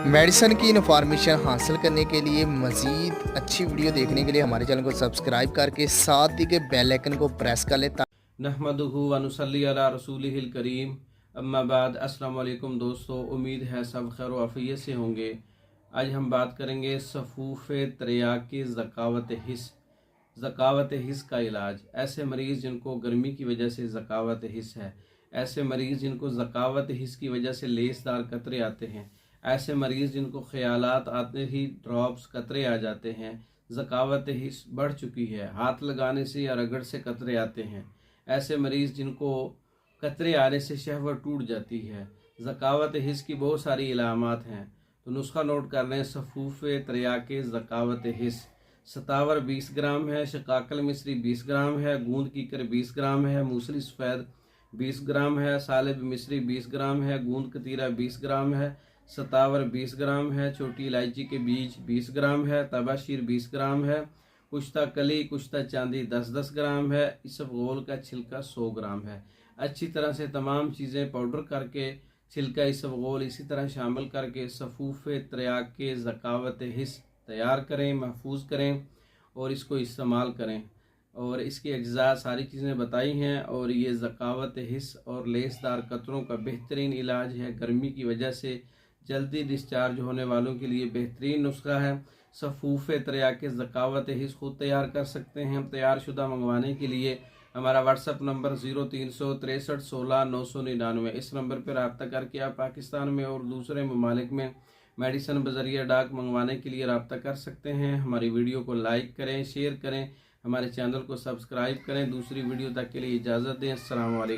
Medicine की information हासिल करने के लिए मज़ीद अच्छी वीडियो देखने के लिए हमारे चैनल को सब्सक्राइब करके साथ ही के बेल आइकन को प्रेस कर लें। नहमदुहु व नुसल्ली अला रसूलिहिल करीम, अम्मा बाद। अस्सलाम वालेकुम दोस्तों, उम्मीद है सब खैर आफियत से होंगे। आज हम बात करेंगे सफ़ूफ़ तरियाकी ज़कावत हिस्स। ज़कावत हिस्स का इलाज। ऐसे मरीज़ जिनको गर्मी की वजह से ज़कावत हिस्स है, ऐसे मरीज़ जिनको ज़कावत हिस्स की वजह से लेसदार कतरे आते हैं, ऐसे मरीज़ जिनको ख़यालात आते ही ड्रॉप्स कतरे आ जाते हैं, ज़कावत हिस्स बढ़ चुकी है, हाथ लगाने से या रगड़ से कतरे आते हैं, ऐसे मरीज़ जिनको कतरे आने से शहवत टूट जाती है। ज़कावत हिस्स की बहुत सारी इलामात हैं, तो नुस्खा नोट कर लें। सफ़ूफ़ तरियाके ज़कावत हिस्स। सतावर 20 ग्राम है, शकाकल मिस्री 20 ग्राम है, गूंद कीकर 20 ग्राम है, मूसली सफ़ेद 20 ग्राम है, सालिब मिस्री 20 ग्राम है, गूंद कतीरा 20 ग्राम है, सतावर 20 ग्राम है, छोटी इलायची के बीज 20 ग्राम है, तबाशीर 20 ग्राम है, कुश्ता कली कुश्ता चांदी 10-10 ग्राम है, इसबगोल का छिलका 100 ग्राम है। अच्छी तरह से तमाम चीज़ें पाउडर करके छिलका इसबगोल इसी तरह शामिल करके सफ़ूफ़ तरियाके ज़कावत हिस्स तैयार करें, महफूज करें और इसको इस्तेमाल करें। और इसके अज्जा सारी चीज़ें बताई हैं। और ये ज़कावत हिस्स और लेसदार कतरों का बेहतरीन इलाज है। गर्मी की वजह से जल्दी डिस्चार्ज होने वालों के लिए बेहतरीन नुस्खा है। सफ़ूफ़ तरियाके ज़कावत हिस्स खुद तैयार कर सकते हैं। तैयार शुदा मंगवाने के लिए हमारा व्हाट्सअप नंबर 036316 999। इस नंबर पर रब्ता करके आप पाकिस्तान में और दूसरे ममालिक में मेडिसिन बज़रिया डाक मंगवाने के लिए रब्ता कर सकते हैं। हमारी वीडियो को लाइक करें, शेयर करें, हमारे चैनल को सब्सक्राइब करें। दूसरी वीडियो तक के लिए इजाज़त दें। अस्सलाम वालेकुम।